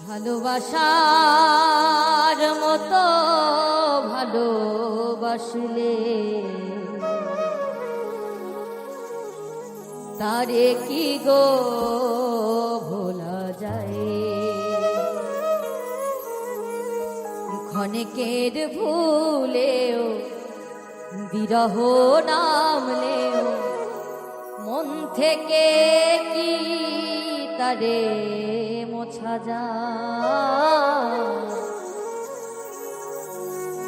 ভালোবাসার মতো ভালোবাসলে তারে কি গো ভোলা যায়। ক্ষণিকের ভুলেও বিরহ নামলেও মন থেকে কি তারে মোছা যায়।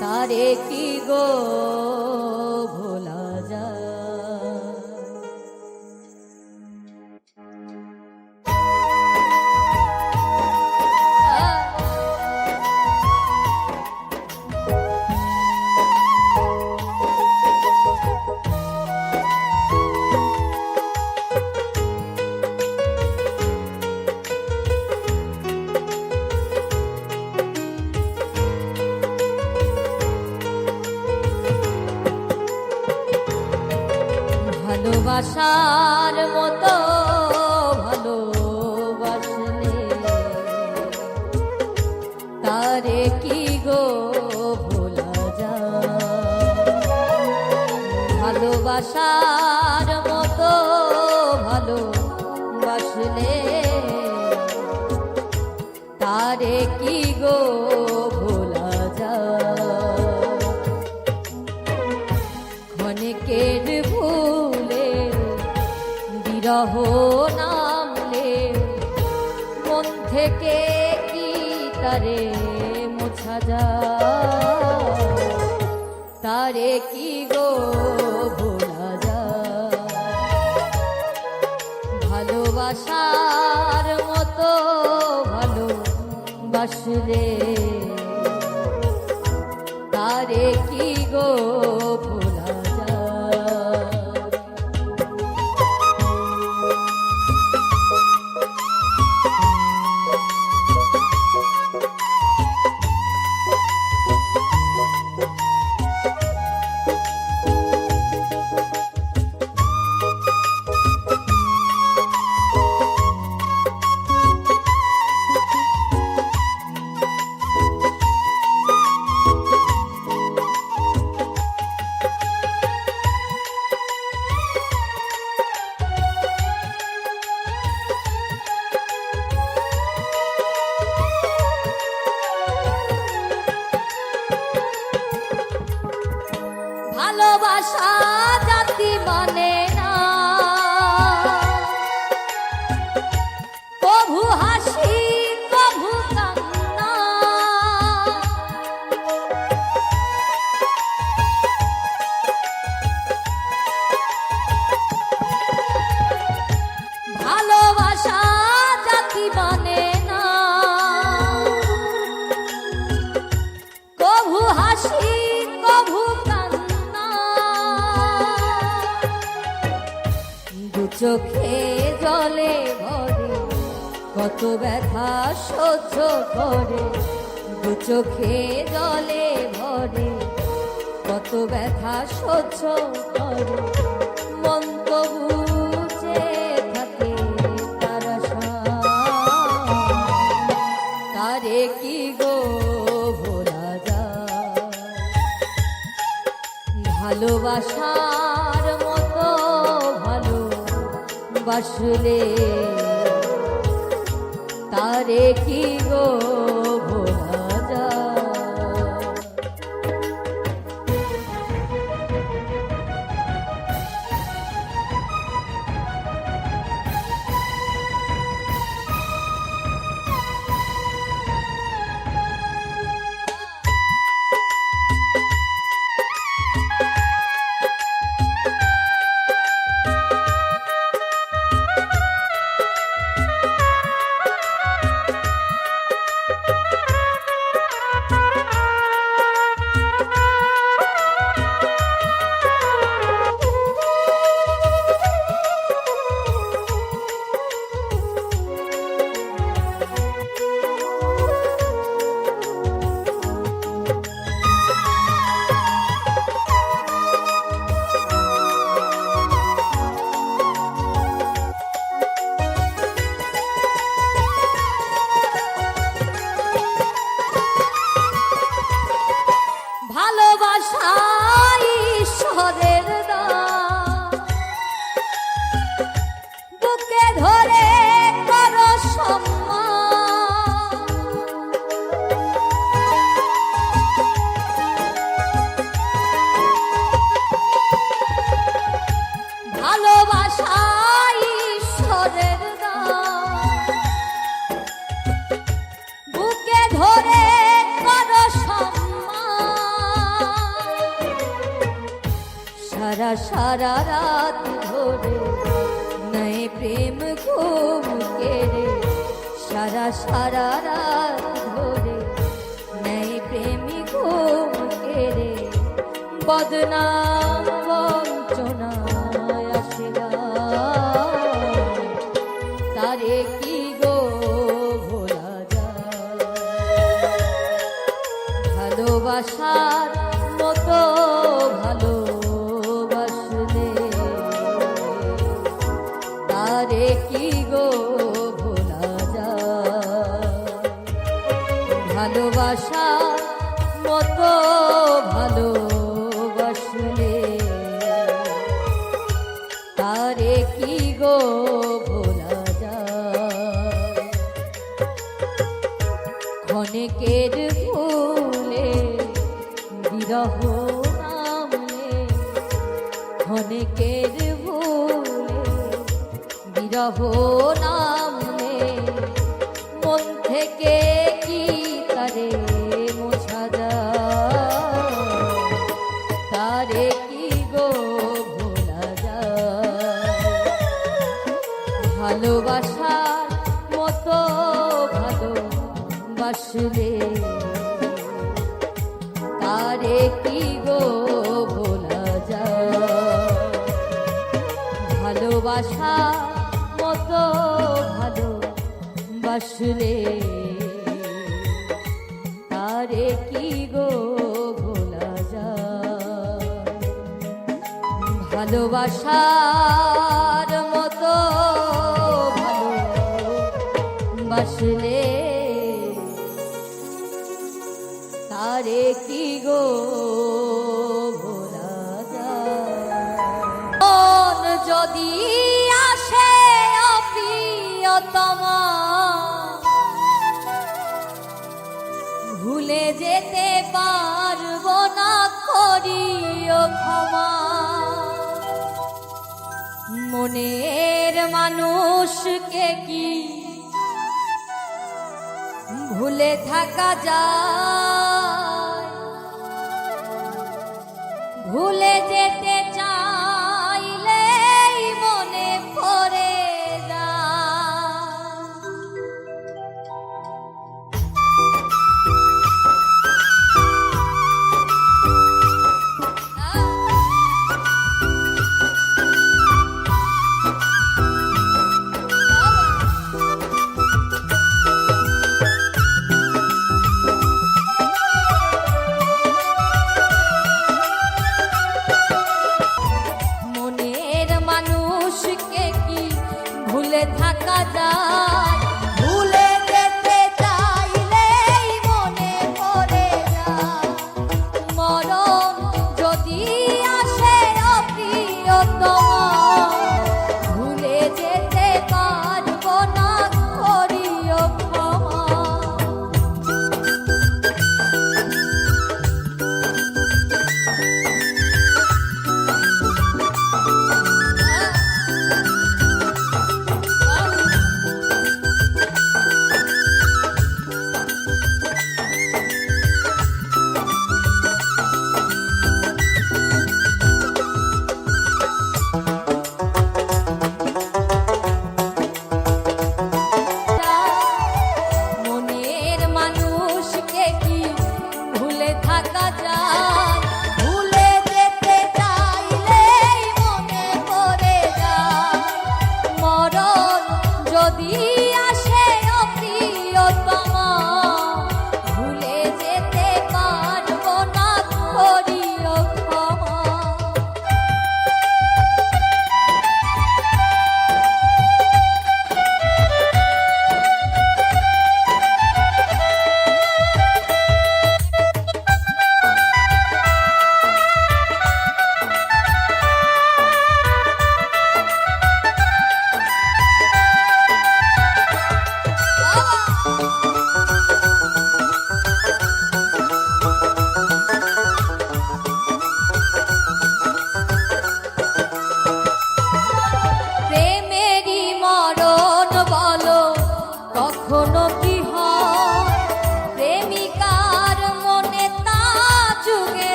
তারে কি গো ভোলা যায়। ভালোবাসার মতো ভালোবাসলে তারে কি গো ভোলা যায়। ভালোবাসার মতো ভালোবাসলে তারে কি গো ভোলা যায়। ক্ষণিকের ভুলে বিরহ নামলে মন থেকে কি তারে মোছা যায়। তারে কি গো ভোলা যায়। ভালোবাসার মতো ভালোবাসলে তারে কি গো ভোলা যায়। ভালোবাসা জাতি মানে না কভু হাসি কভু কান্না। ভালোবাসা জাতি মানে না কভু হাসি কভু চোখে জলে ভরে কত ব্যথা সহ্য করে। দু চোখে জলে ভরে কত ব্যথা সহ্য করে। মন তো বুঝে থাকে তারা তারে কি গো ভোলা যায়। ভালোবাসার মতো ভালোবাসলে তারে কি গো ভোলা যায়। সারা সারা রাত ধরে নয় প্রেম ঘুম কেড়ে, সারা সারা রাত ধরে নয় প্রেম ঘুম কেড়ে, বদনাম বঞ্চনায় আসে তারে কি গো ভোলা যায়। ভালোবাসার মতো ভালোবাসলে তারে কি গো ভোলা যায়। ভালোবাসার মতো ভালোবাসলে তারে কি গো ভোলা যায়। ক্ষণেকের ভুলে বিরহ নামলে, ক্ষণেকের ভুলে বিরহ নামলে, মন থেকে কি তারে মোছা যায়। তারে কি গো ভোলা যায়। ভালোবাসার মতো ভালোবাসলে তারে কি গো ভোলা যায়। ভালোবাসার মতো ভালোবাসলে তারে কি গো ভোলা যায়। ভালোবাসার মতো ভালোবাসলে তারে কি গো ভোলা যায়। মন যদি আসে অপ্রিয়তমা, ভুলে যেতে পারবো না, করিও ক্ষমা। মনের মানুষকে কি ভুলে থাকা যায়। ভুলে যেতে চাইলেই মনে পড়ে যায়।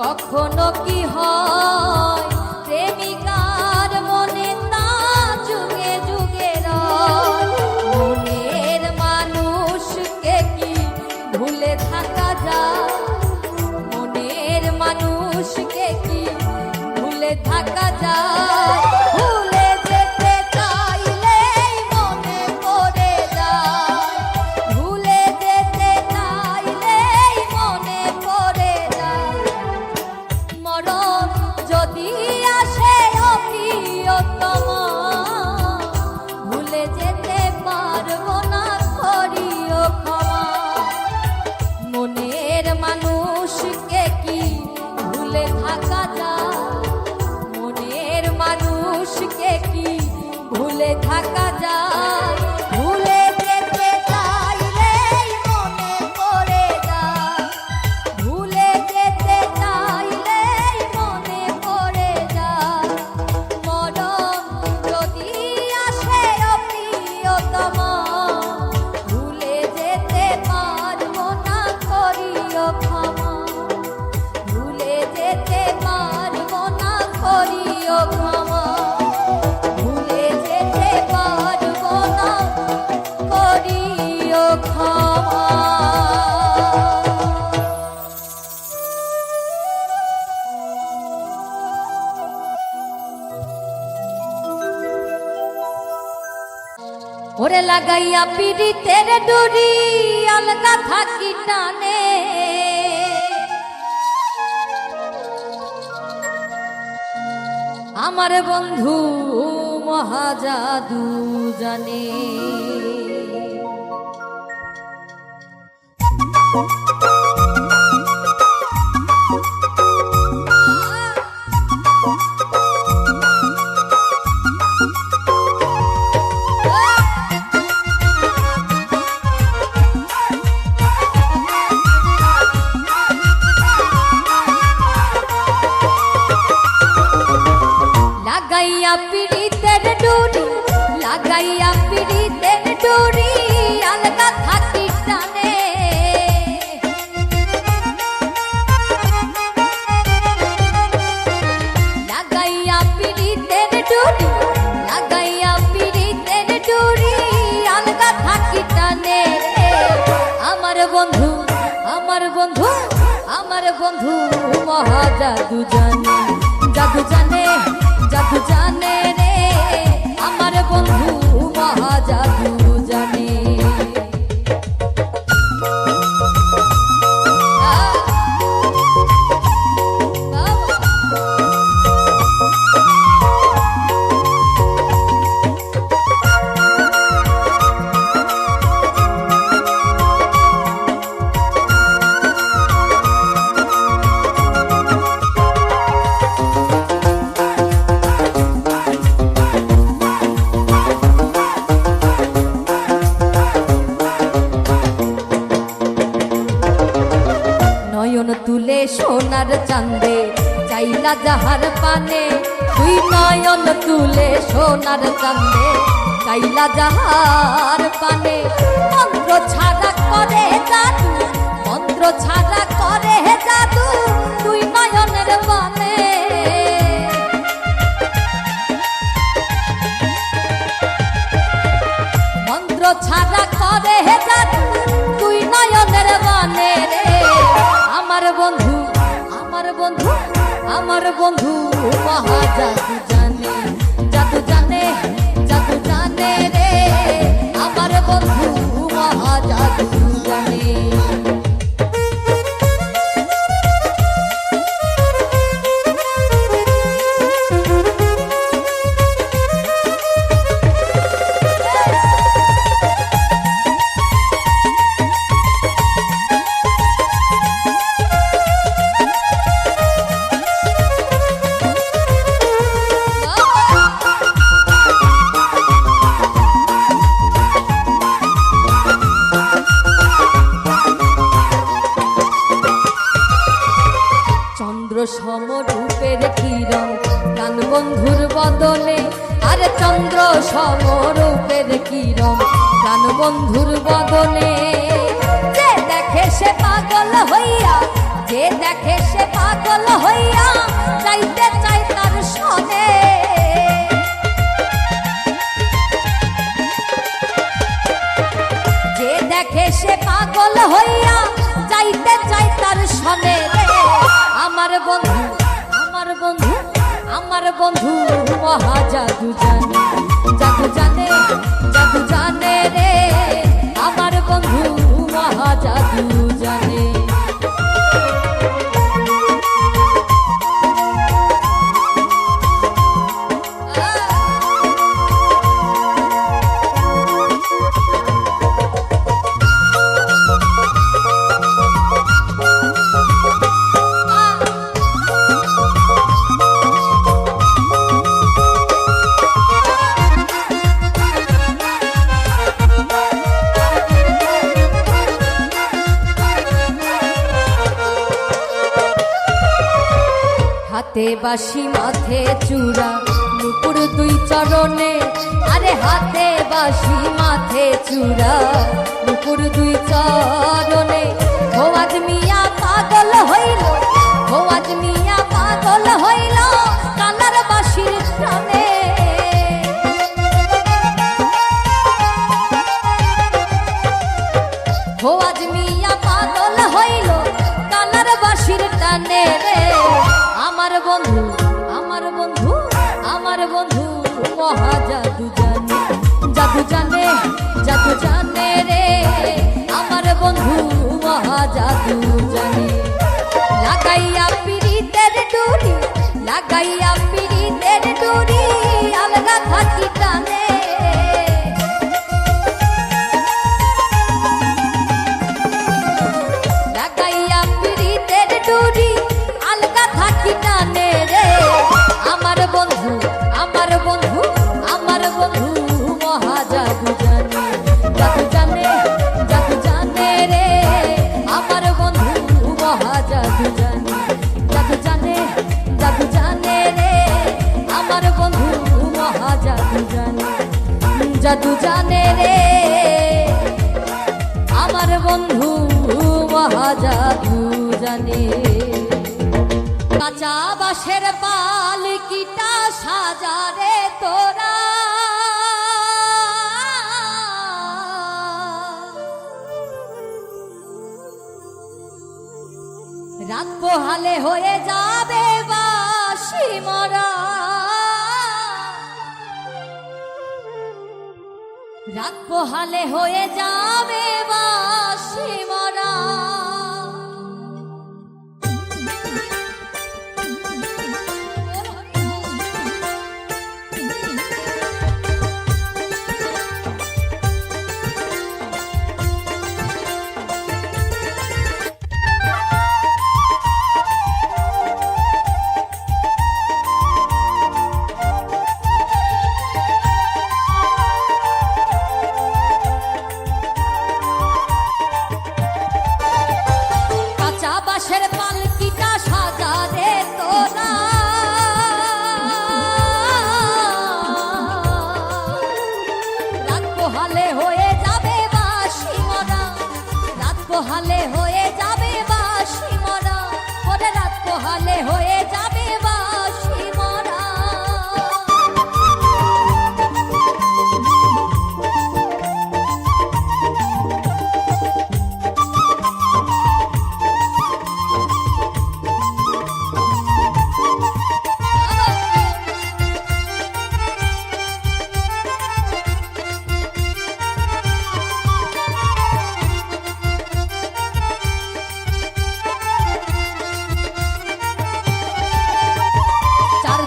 কখনো কি হয় প্রেমিকার মনে তা যুগে যুগে রয়। মনের মানুষকে কি ভুলে থাকা যায়? মনের মানুষকে কি ভুলে থাকা যায়? ভুলে যেতে চাইলেই মনে পড়ে যায়, ভুলে যেতে চাইলেই মনে পড়ে যায়। মরণ যদি আসে অপ্রিয়তমা, ভুলে যেতে পারবো না, করিও ক্ষমা। মনের মানুষকে কি ভুলে থাকা যায়? মনের মানুষকে কি ভুলে থাকা যায়? ভুলে যেতে চাইলেই মনে পড়ে যায়, ভুলে যেতে চাইলেই মনে পড়ে যায়। মরণ যদি আসে অপ্রিয়তমা, ভুলে যেতে পারবো না, করিও ক্ষমা। ভুলে যেতে পারবো না, করিও ক্ষমা। ভুলে যেতে পারবো না, করিও ক্ষমা। ওরে লাগাইয়া পিড়িতের ডুরি আলগা থাকি টানে, আমার বন্ধু মহাজাদু জানে। লাগাইয়া পিড়িতের ডুরি, লাগাইয়া পিড়িতের ডুরি আলগা থাকি টানে। লাগাইয়া পিড়িতের ডুরি, লাগাইয়া পিড়িতের ডুরি আলগা থাকি টানে। আমার বন্ধু, আমার বন্ধু, আমার বন্ধু মহাজাদু জানে, জাদু জানে, জাদু জানে রে। আমার বন্ধু মহাজাদু জানে। নয়ন তুলে সোনার চাঁদে চাইলা যাহার পানে, তুই নয়ন তুলে সোনার চাঁদে চাইলা যাহার পানে। মন্ত্র ছাড়া করে জাদু, মন্ত্র ছাড়া করে জাদু, তুই নয়নের বানে। মন্ত্র ছাড়া করে জাদু, তুই নয়নের বানে রে। আমার বন্ধু, আমার বন্ধু, আমার বন্ধু মহাজাদু জানে, জাদু জানে, জাদু জানে রে। আমার বন্ধু মহাজাদু জানে। সমরূপের কিরণ প্রাণ বন্ধুর বদনে, আর চন্দ্র সমরূপের কিরণ প্রাণ বন্ধুর বদনে। যে দেখে সে পাগল হইয়া, যে দেখে সে পাগল হইয়া যাইতে চায় তার সনে। যে দেখে সে পাগল হইয়া যাইতে চায় তার সনে রে। আমার বন্ধু আমার বন্ধু আমার বন্ধু মহা জাদু জানে, জাদু জানে, জাদু জানে রে। আমার বন্ধু মহা জাদু জানে। হাতে বাঁশি মাথে চূড়া নুপুর দুই চরণে, আরে হাতে বাঁশি মাথে চূড়া নুপুর দুই চরণে। খোয়াজ মিয়া পাগল হইল, খোয়াজ মিয়া পাগল হইল কালার বাঁশির টানে। খোয়াজ মিয়া পাগল হইল কালার বাঁশির টানে রে। আমার বন্ধু আমার বন্ধু আমার বন্ধু মহা জাদু জানে, জাদু জানে, জাদু জানে রে। আমার বন্ধু মহা জাদু জানে। লাগাইয়া পিরিতের ডুরি, লাগাইয়া পিরিতের ডুরি আলগা থাকি টানে। লাগাইয়া পিরিতের ডুরি আলগা থাকি টানে রে। আমার বন্ধু আমার বন্ধু আমার বন্ধু মহা জাদু জানে, জাদু জানে, জাদু জানে রে। আমার বন্ধু মহা জাদু জানে, জাদু জানে, জাদু জানে রে। আমার বন্ধু মহা জাদু জানে, জাদু জানে রে। আমার বন্ধু মহা জাদু জানে। কাঁচা বাঁশের পালকিটা সাজারে তোরা, রাত পোহালে হয়ে যাবে বাঁশি মরা। রাত পোহালে হয়ে যাবে বাঁশি মরা। বাঁশের পালকিটা সাজারে তোরা, রাত পোহালে হয়ে যাবে বাঁশি মরা। রাত পোহালে হয়ে যাবে বাঁশি মরা, ওরে রাত পোহালে হয়ে যাবে বাঁশি মরা।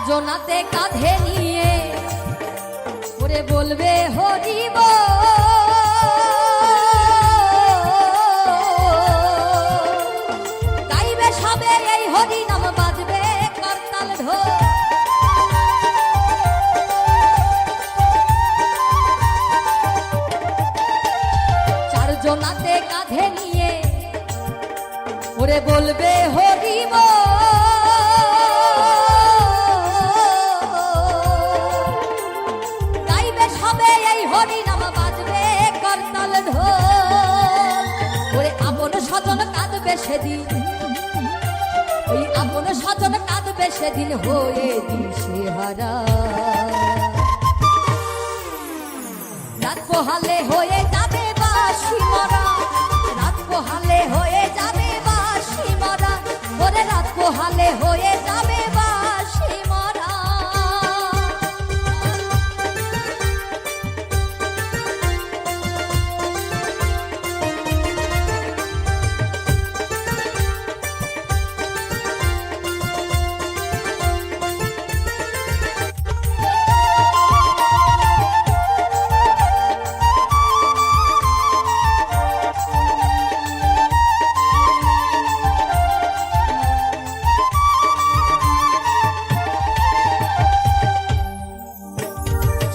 জোনাতে কাঁধে নিয়ে ওরে বলবে হরিব, গাইবে সবে এই হরি নাম, বাজবে করতাল ঢোল। চার জোনাতে কাঁধে নিয়ে ওরে বলবে হরিব, হরি নাম, বাজবে করতাল ঢোল। ওরে আপন স্বজন কাঁদবে সেদিন, স্বজন কাঁদবে সেদিন হয়ে দিশেহারা। রাত পোহালে হয়ে যাবে বাঁশি মরা, রাত পোহালে হয়ে যাবে বাঁশি মরা, ওরে রাত পোহালে হয়ে যাবে বাঁশি মরা।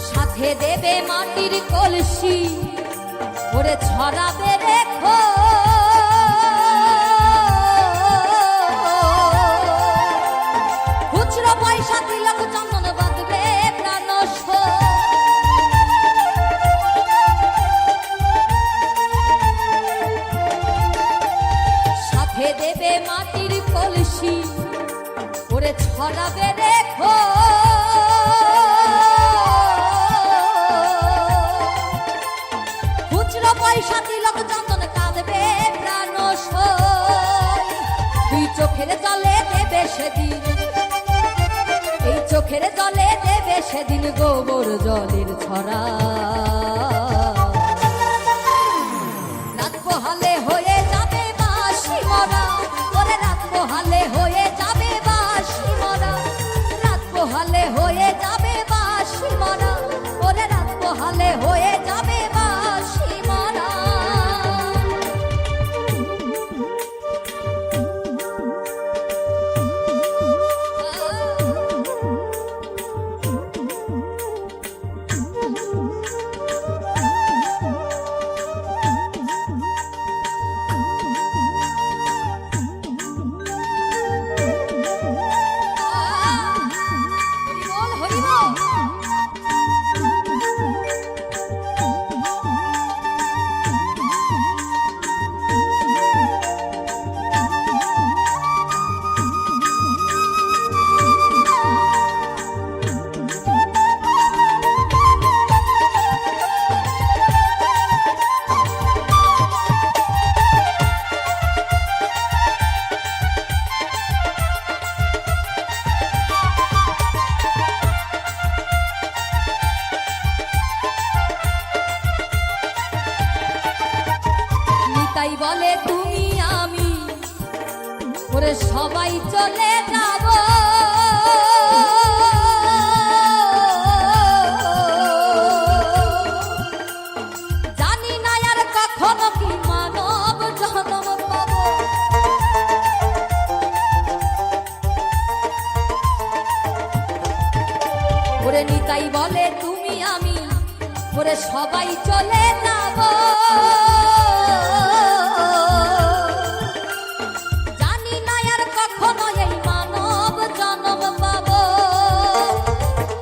সাথে দেবে মাটির কলসি, ওরে ছড়াবে রেখো খুচরো পয়সা তিলক চন্দন বাঁধবে প্রাণস। সাথে দেবে মাটির কলসি, ওরে ছড়াবে রেখো পয়সা তিলক চন্দন কাঁদবে প্রাণস। দুই চোখের জলে দেবে সেদিন, এই চোখের জলে দেবে সেদিন গোবর জলের ছড়া। রাত পোহালে হয়ে যাবে বাঁশি মরা, ওরে রাত পোহালে হয়ে যাবে বাঁশি মরা, রাত পোহালে হয়ে যাবে বাঁশি মরা, ওরে রাত পোহালে হয়ে যাবে বাঁশি মরা। তাই বলে তুমি আমি, ওরে সবাই চলে যাব, জানি না আর কখনো কি মানব জন্ম পাব। ওরে নিতাই বলে তুমি আমি, ওরে সবাই চলে যাব, জানি না আর কখনো এই মানব জন্ম পাব।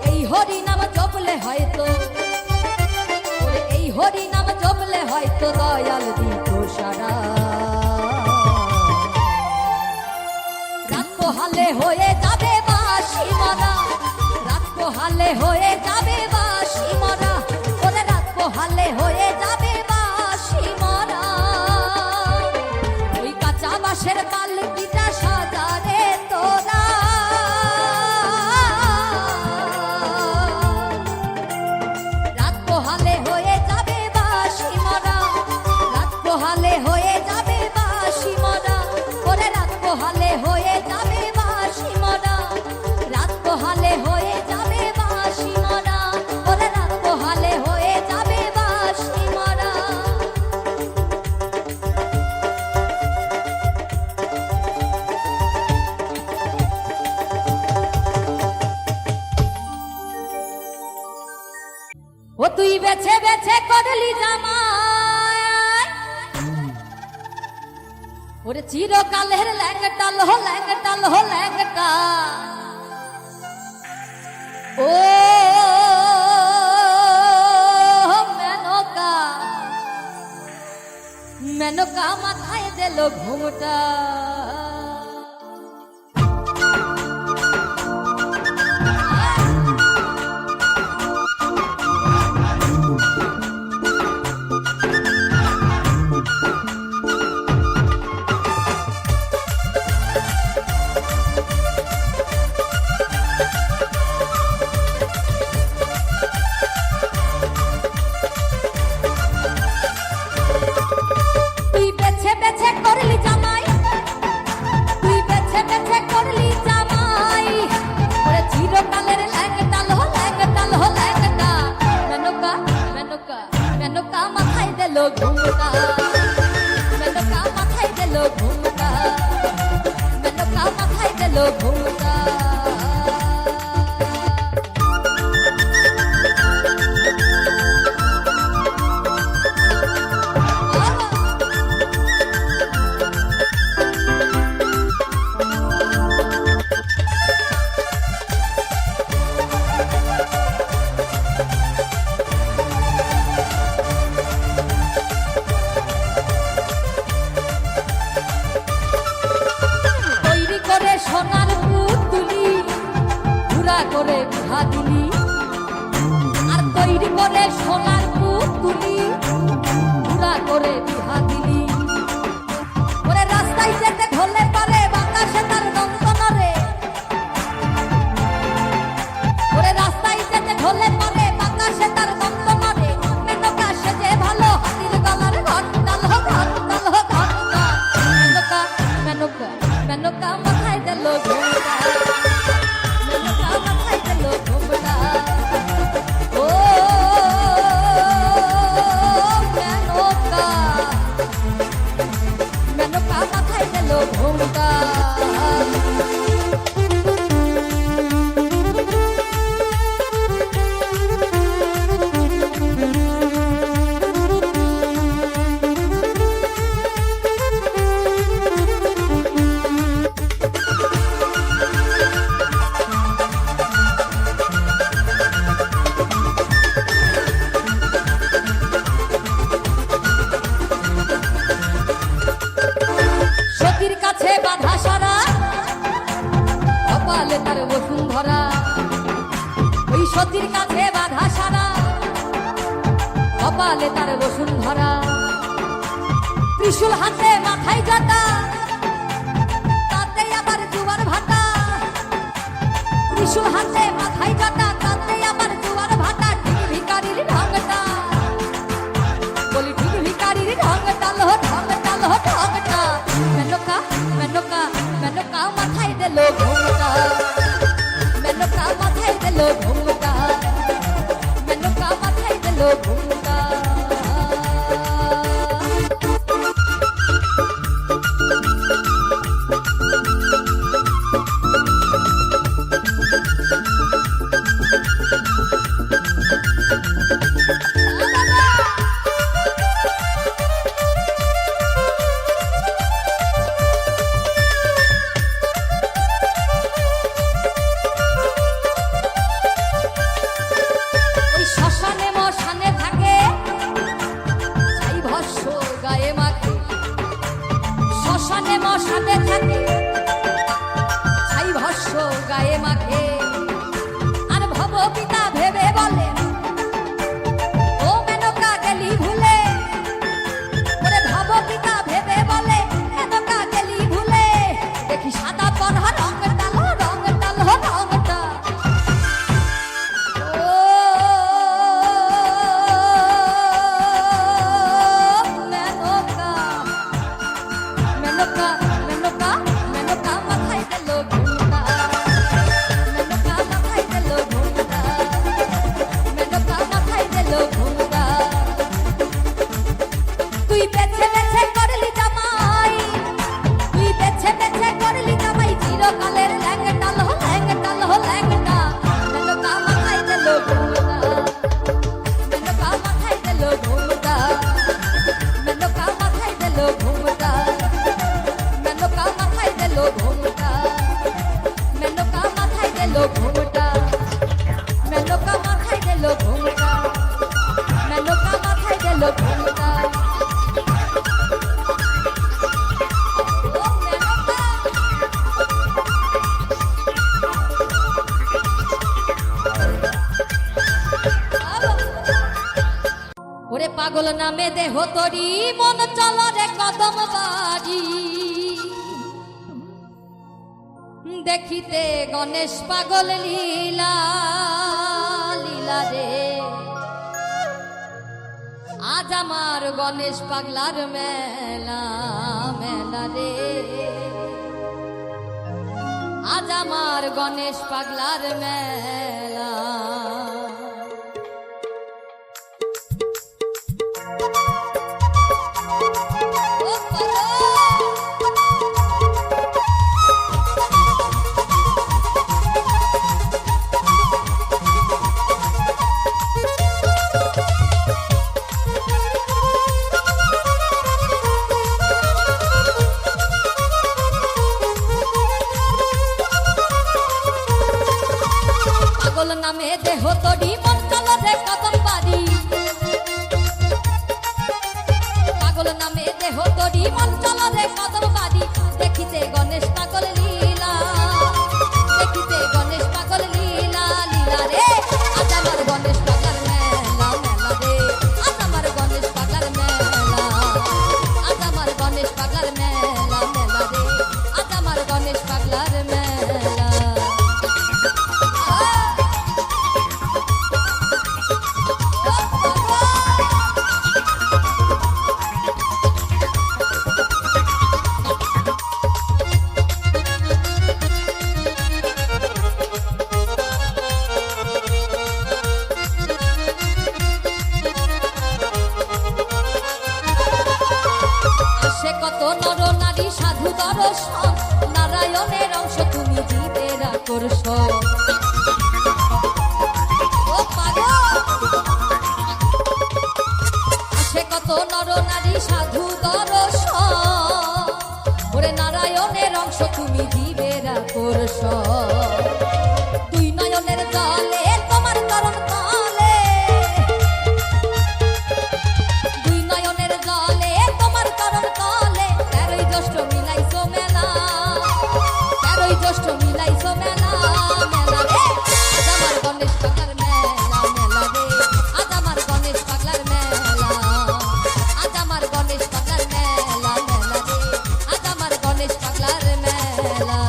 এই হরি নাম জপলে হয়তো, ওরে এই হরি নাম জপলে হয়তো দয়াল দিত সারা। রাত পোহালে হয়ে যাবে বাঁশি মরা, রাত পোহালে হয়ে যাবে বাঁশি মরা, ওরে রাত পোহালে হয়ে যাবে বাঁশি মরা। ওই কাঁচা বাঁশের পালকিটা সাজারে তোরা, রাত পোহালে হয়ে যাবে বাঁশি মরা, রাত পোহালে হয়ে যাবে বাঁশি মরা, ওরে রাত পোহালে হয়ে যাবে বাঁশি মরা, রাত পোহালে হয়ে যাবে বাঁশি মরা, ওরে রাত পোহালে হয়ে যাবে বাঁশি মরা। ও তুই বেছে বেছে করলি জামাই, ওরে চিরকালের ল্যাংটা লো ল্যাংটা লো ল্যাংটা। ও মেনকা মেনকা মাথায় দিল ঘুমটা। দিল ঘুমটা। সোনার পুতুলি ঘুরা করে বিহা দিলি, আর তৈরি করে সোনার পুতুলি ঘুরা করে বিহা দিলি। ওরে রাস্তায় যেতে ধরলে পারে বাতাসে তার নন্দনরে, ওরে রাস্তায় যেতে ধরলে পারে বাতাসে তার নন্দনরে। মেনকা সেজে ভালো হাতির গলার ঘন্টাল হো ঘন্টাল হো ঘন্টা। মেনকা মেনকা মেনকা মাথায় দিল ঘুমটা, মেনকা মাথায় দিল ঘুমটা। ও মেনকা মেনকা মাথায় দিল ঘুমটা। সতীর কাছে বাধা সারা কপালে তার বসুন্ধরা, ওই সতীর কাছে বাধা সারা কপালে তার বসুন্ধরা। ত্রিশূল হাতে মাথায় জটা, তাতে আবার জুয়ার ভাটা। ত্রিশূল হাতে মাথায় জটা, তাতে আবার জুয়ার ভাটা। ঠিক ভিকারির ঢংটা বলি, ঠিক ভিকারির ঢংটা লো ঢংটা লো ঢংটা। মেনকা মেনকা মেনকা মাথায় দিল ঘুমটা, মেনকা মাথায় দিল ঘুমটা, মেনকা মাথায় দিল ঘুমটা। শ্মশানে মশানে থাকে ছাই ভস্য গায়ে মাখে, শ্মশানে মশানে থাকে ছাই ভস্য গায়ে মাখে। আর ভব পিতা ভেবে বলে ও মেনকা গেলি ভুলে, ওরে ভব পিতা ভেবে বলে মেনকা গেলি ভুলে। দেখি সাদা পরহা রংটা লো রংটা লো রংটা। মেনকা মেনকা মেনকা মাথায় দিল ঘুমটা, মেনকা মাথায় দিল ঘুমটা, মেনকা মাথায় দিল ঘুমটা। তুই বেছে বেছে করলি জামাই, তুই বেছে বেছে করলি জামাই। চিরকালের ল্যাংটা লো ল্যাংটা লো ল্যাংটা। মেনকা মাথায় দিল ঘুমটা, মেনকা মাথায় দিল ঘুমটা, মেনকা মাথায় দিল ঘুমটা, মেনকা মাথায় দিল ঘুমটা, মেনকা মাথায় দিল ঘুমটা, মেনকা মাথায় দিল ঘুমটা, মেনকা মাথায় দিল ঘুমটা। ও মেনকা ওরে পাগল নামে দেহ তরি মন চল রে কদম বাড়ি। দেখিতে গণেশ পাগল লীলা লীলা রে, আজ আমার গণেশ পাগলার মেলা মেলা রে। আজ আমার গণেশ পাগলার মেলা। ও পাগল নামে দেহ তরি মন চলো রে কদম বাড়ি, পাগল নামে দেহ তরি মন চলো রে কদম বাড়ি, দেখিতে গণেশ পাগল লীলা, দেখিতে গণেশ পাগল লীলা, লীলা রে আজ আমার গণেশ পাগলার মেলা, মেলা রে আজ আমার গণেশ পাগলার মেলা, আজ আমার গণেশ পাগলার মেলা, মেলা রে আজ আমার গণেশ পাগলার মেলা। কত নর নারী সাধু দর্শন, নারায়ণের অংশ তুমি জীবের আকর্ষণ। ও পাগল আসে কত নর নারী সাধু দর্শন, ওরে নারায়ণের অংশ তুমি জীবের আকর্ষণ। দুই নয়নের জলে তোমার চরণ তলে, দুই নয়নের জলে তোমার চরণ তলে, তেরোই জ্যৈষ্ঠ মিলাইছো মেলা, তেরোই জ্যৈষ্ঠ মিলাইছো মেলা, মেলা রে আজ আমার গণেশ পাগলার মেলা, মেলা রে আজ আমার গণেশ পাগলার মেলা, আজ আমার গণেশ পাগলার মেলা, মেলা রে আজ আমার গণেশ পাগলার মেলা।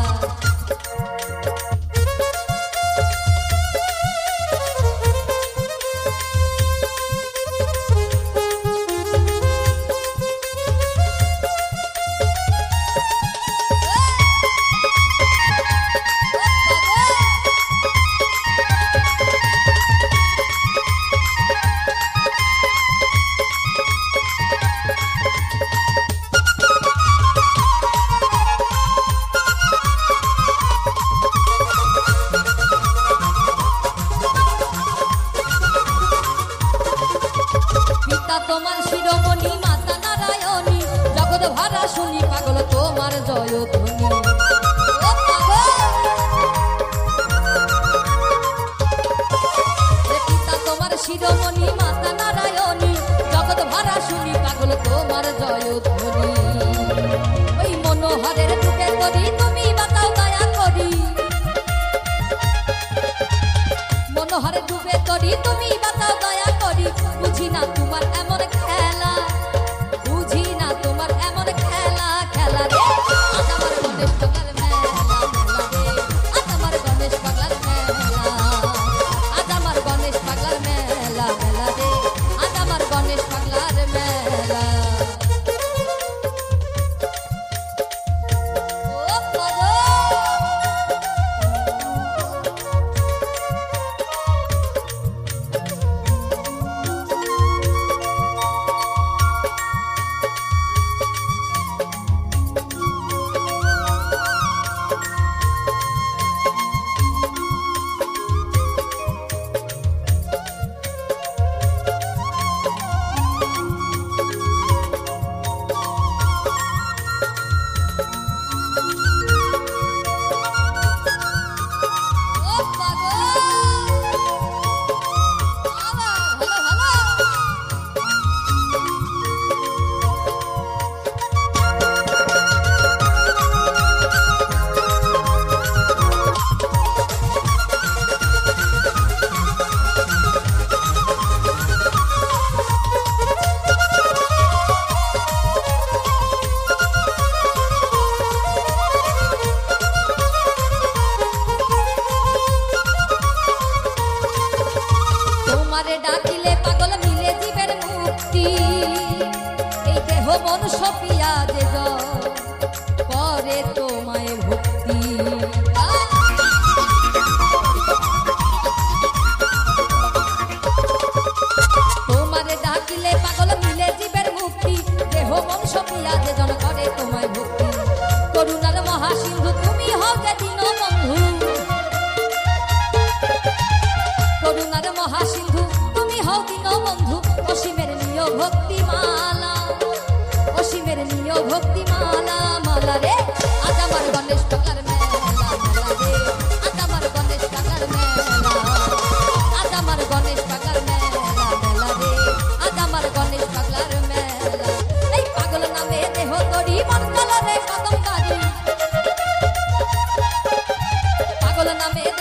তোমার শিরোমণি মাতা নারায়ণী, জগৎ ভরা শুনি পাগল তোমার জয়ধ্বনি। ও পাগল পিতা তোমার শিরোমণি মাতা নারায়ণী, জগৎ ভরা শুনি পাগল তোমার জয়ধ্বনি। ওই মনোহরের বুকে তরি তুমি বাতাও দয়া করি, মনোহরের ডুবে তরি তুমি বাতাও দয়া করি, বুঝি না তোমার এমন খেলা, বুঝি না তোমার এমন খেলা, খেলা রে আজ আমার গণেশ পাগলার মেলা, মেলা রে আজ আমার গণেশ পাগলার মেলা, আজ আমার গণেশ পাগলার মেলা, মেলা রে আজ আমার গণেশ পাগলার মেলা।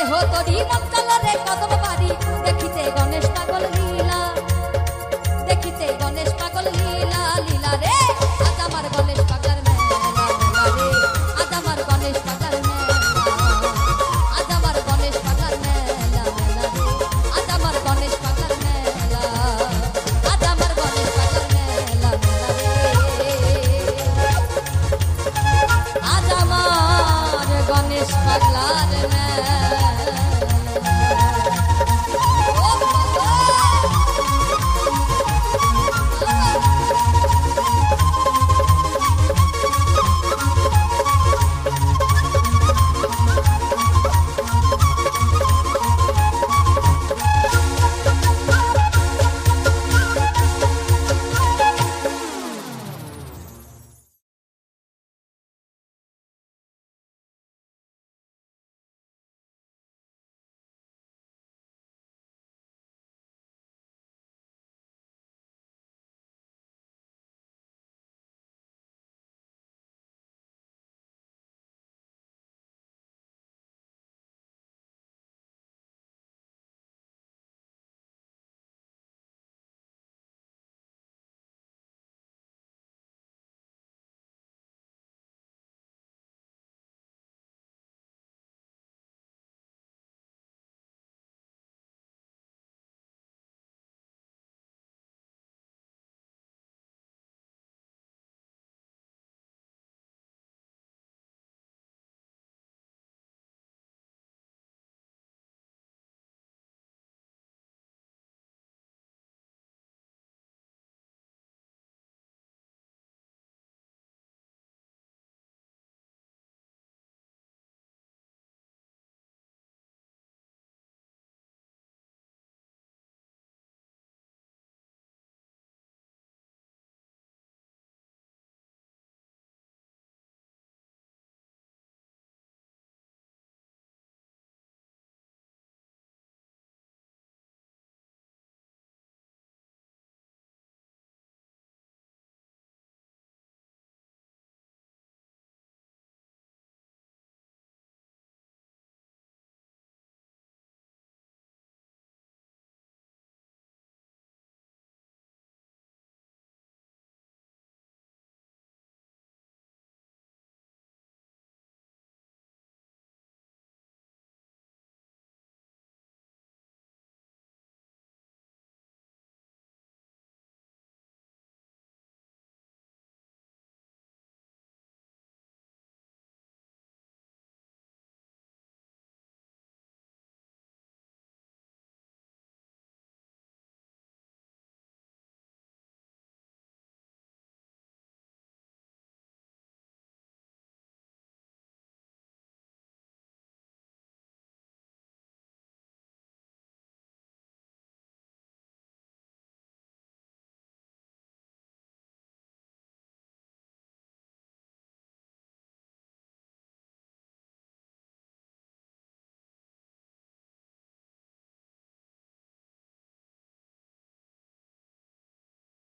দেহ তরি মন কালো রে কদম বাড়ি দেখিতে গণেশ